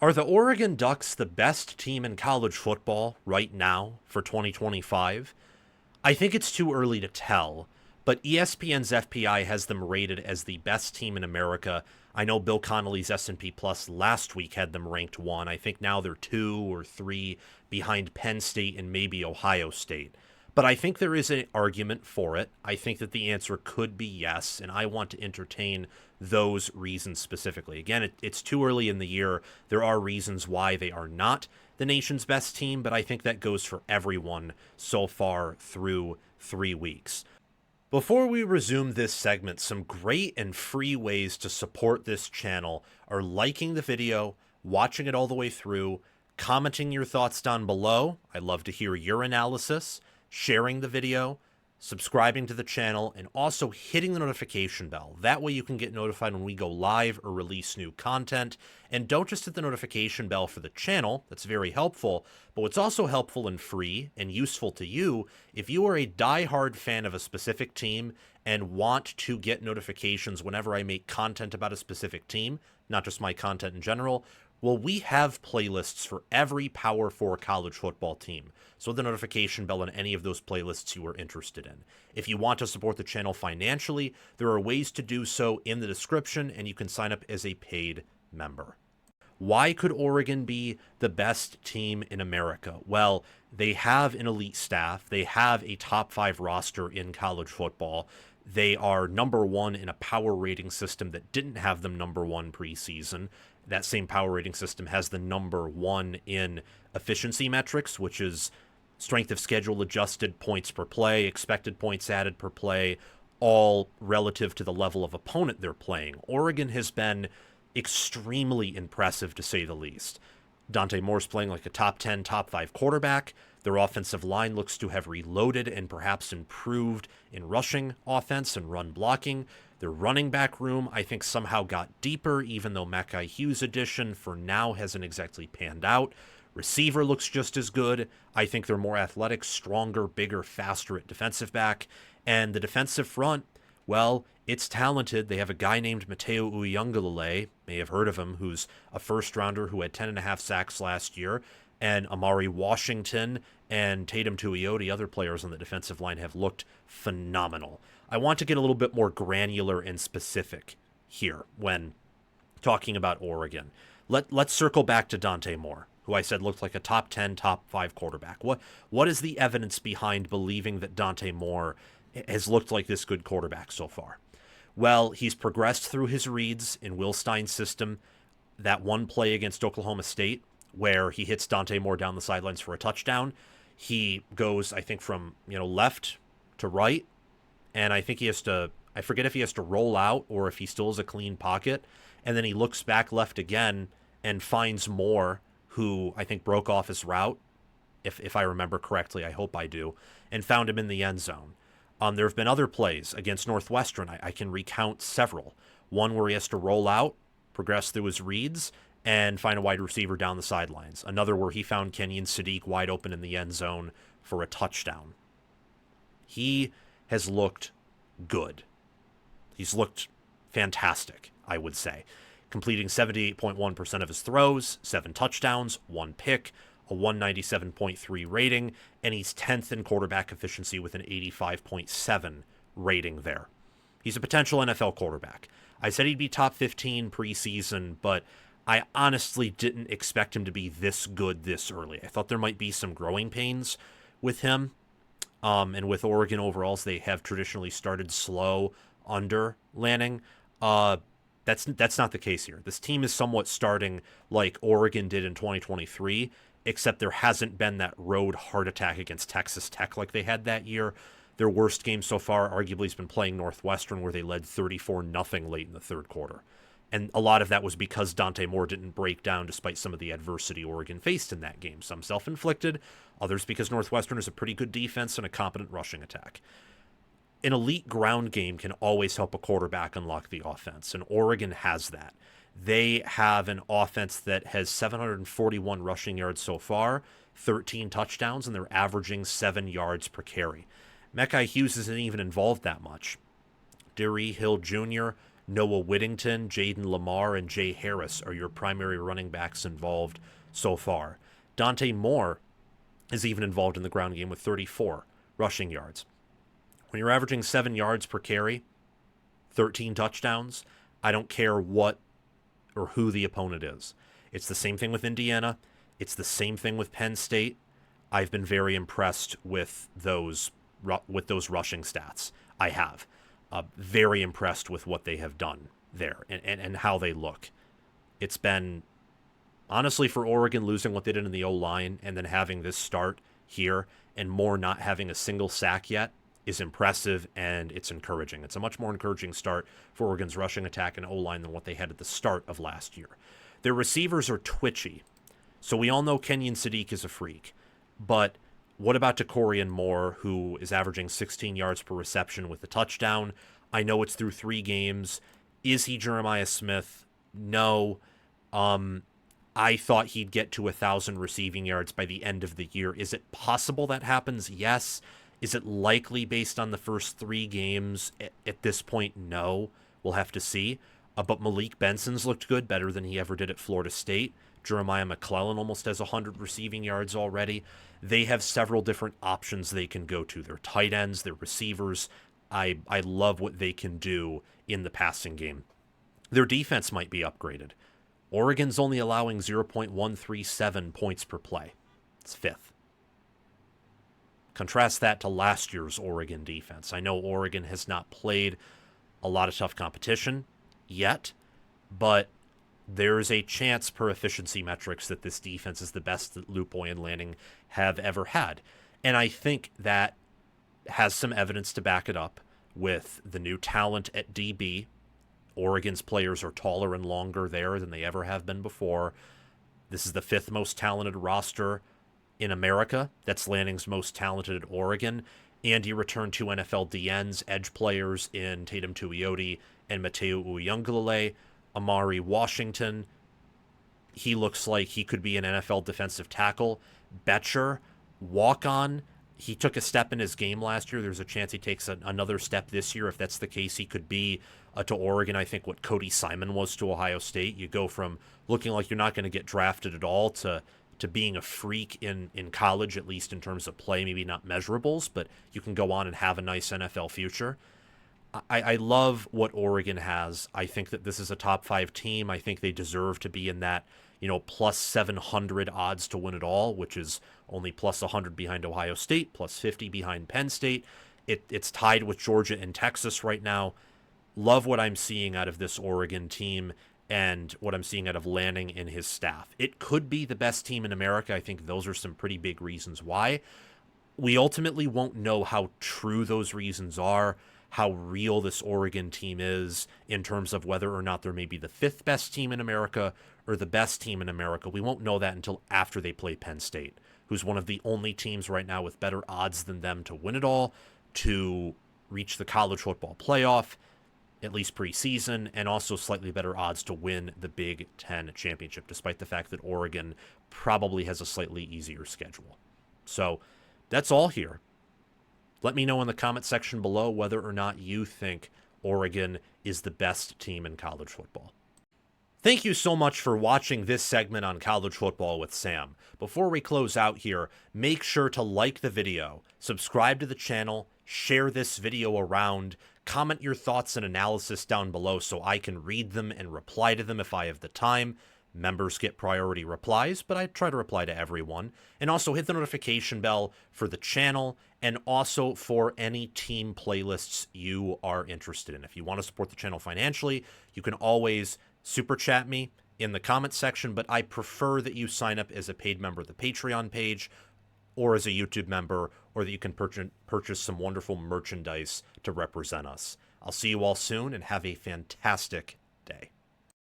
Are the Oregon Ducks the best team in college football right now for 2025? I think it's too early to tell, but ESPN's FPI has them rated as the best team in America. I know Bill Connolly's S&P Plus last week had them ranked 1. I think now they're 2 or 3 behind Penn State and maybe Ohio State. But I think there is an argument for it. I think that the answer could be yes, and I want to entertain those reasons specifically. Again, it's too early in the year. There are reasons why they are not the nation's best team, but I think that goes for everyone so far through 3 weeks. Before we resume this segment, some great and free ways to support this channel are liking the video, watching it all the way through, commenting your thoughts down below. I love to hear your analysis, sharing the video, subscribing to the channel, and also hitting the notification bell. That way you can get notified when we go live or release new content. And don't just hit the notification bell for the channel. That's very helpful. But what's also helpful and free and useful to you, if you are a diehard fan of a specific team and want to get notifications whenever I make content about a specific team, not just my content in general, well, we have playlists for every Power 4 college football team, so the notification bell on any of those playlists you are interested in. If you want to support the channel financially, there are ways to do so in the description, and you can sign up as a paid member. Why could Oregon be the best team in America? Well, they have an elite staff. They have a top 5 roster in college football. They are number 1 in a power rating system that didn't have them number 1 preseason. That same power rating system has the number 1 in efficiency metrics, which is strength of schedule adjusted points per play, expected points added per play, all relative to the level of opponent they're playing. Oregon has been extremely impressive, to say the least. Dante Moore's playing like a top 10, top 5 quarterback. Their offensive line looks to have reloaded and perhaps improved in rushing offense and run blocking. Their running back room, I think, somehow got deeper, even though Mekhi Hughes' addition for now hasn't exactly panned out. Receiver looks just as good. I think they're more athletic, stronger, bigger, faster at defensive back. And the defensive front, well, it's talented. They have a guy named Mateo Uyunglele, may have heard of him, who's a first-rounder who had 10.5 sacks last year. And Amari Washington and Tatum Tuioti, other players on the defensive line, have looked phenomenal. I want to get a little bit more granular and specific here when talking about Oregon. Let's circle back to Dante Moore, who I said looked like a top 10, top 5 quarterback. What is the evidence behind believing that Dante Moore has looked like this good quarterback so far? Well, he's progressed through his reads in Will Stein's system. That one play against Oklahoma State where he hits Dante Moore down the sidelines for a touchdown, he goes, I think, from left to right, and I think I forget if he has to roll out or if he still has a clean pocket, and then he looks back left again and finds Moore, who I think broke off his route, if I remember correctly. I hope I do, and found him in the end zone. There have been other plays against Northwestern. I can recount several. One where he has to roll out, progress through his reads, and find a wide receiver down the sidelines. Another where he found Kenyon Sadiq wide open in the end zone for a touchdown. He has looked good. He's looked fantastic, I would say. Completing 78.1% of his throws, 7 touchdowns, 1 pick, a 197.3 rating, and he's 10th in quarterback efficiency with an 85.7 rating there. He's a potential NFL quarterback. I said he'd be top 15 preseason, but I honestly didn't expect him to be this good this early. I thought there might be some growing pains with him. And with Oregon overalls, they have traditionally started slow under Lanning. That's not the case here. This team is somewhat starting like Oregon did in 2023, except there hasn't been that road heart attack against Texas Tech like they had that year. Their worst game so far arguably has been playing Northwestern, where they led 34-0 late in the third quarter. And a lot of that was because Dante Moore didn't break down despite some of the adversity Oregon faced in that game. Some self-inflicted, others because Northwestern is a pretty good defense and a competent rushing attack. An elite ground game can always help a quarterback unlock the offense, and Oregon has that. They have an offense that has 741 rushing yards so far, 13 touchdowns, and they're averaging 7 yards per carry. Mekhi Hughes isn't even involved that much. Deree Hill Jr., Noah Whittington, Jaden Lamar, and Jay Harris are your primary running backs involved so far. Dante Moore is even involved in the ground game with 34 rushing yards. When you're averaging 7 yards per carry, 13 touchdowns, I don't care what or who the opponent is. It's the same thing with Indiana. It's the same thing with Penn State. I've been very impressed with those rushing stats. I have. Very impressed with what they have done there and how they look. It's been, honestly, for Oregon losing what they did in the O-line and then having this start here and Moore not having a single sack yet is impressive, and it's encouraging. It's a much more encouraging start for Oregon's rushing attack and O-line than what they had at the start of last year. Their receivers are twitchy. So we all know Kenyon Sadiq is a freak. But what about Dakorien Moore, who is averaging 16 yards per reception with a touchdown? I know it's through 3 games. Is he Jeremiah Smith? No. I thought he'd get to 1,000 receiving yards by the end of the year. Is it possible that happens? Yes. Is it likely based on the first 3 games? At this point, no. We'll have to see. But Malik Benson's looked good, better than he ever did at Florida State. Jeremiah McClellan almost has 100 receiving yards already. They have several different options they can go to. Their tight ends, their receivers. I love what they can do in the passing game. Their defense might be upgraded. Oregon's only allowing 0.137 points per play. It's 5th. Contrast that to last year's Oregon defense. I know Oregon has not played a lot of tough competition yet, but there's a chance per efficiency metrics that this defense is the best that Lupoy and Lanning have ever had. And I think that has some evidence to back it up with the new talent at DB. Oregon's players are taller and longer there than they ever have been before. This is the 5th most talented roster in America. That's Lanning's most talented at Oregon. And he returned 2 NFL DNs, edge players in Tatum Tuioti and Mateo Uyunglele. Amari Washington, he looks like he could be an NFL defensive tackle. Betcher, walk-on. He took a step in his game last year. There's a chance he takes another step this year. If that's the case, he could be to Oregon, I think, what Cody Simon was to Ohio State. You go from looking like you're not going to get drafted at all to being a freak in college, at least in terms of play, maybe not measurables, but you can go on and have a nice NFL future. I love what Oregon has. I think that this is a top 5 team. I think they deserve to be in that, plus 700 odds to win it all, which is only plus 100 behind Ohio State, plus 50 behind Penn State. It's tied with Georgia and Texas right now. Love what I'm seeing out of this Oregon team and what I'm seeing out of Lanning and his staff. It could be the best team in America. I think those are some pretty big reasons why. We ultimately won't know how true those reasons are, how real this Oregon team is in terms of whether or not they're maybe the 5th best team in America or the best team in America. We won't know that until after they play Penn State, who's one of the only teams right now with better odds than them to win it all, to reach the college football playoff, at least preseason, and also slightly better odds to win the Big Ten championship, despite the fact that Oregon probably has a slightly easier schedule. So that's all here. Let me know in the comment section below whether or not you think Oregon is the best team in college football. Thank you so much for watching this segment on College Football with Sam. Before we close out here, make sure to like the video, subscribe to the channel, share this video around, comment your thoughts and analysis down below so I can read them and reply to them if I have the time. Members get priority replies, but I try to reply to everyone. And also hit the notification bell for the channel and also for any team playlists you are interested in. If you want to support the channel financially, you can always super chat me in the comment section, but I prefer that you sign up as a paid member of the Patreon page or as a YouTube member, or that you can purchase some wonderful merchandise to represent us. I'll see you all soon and have a fantastic day.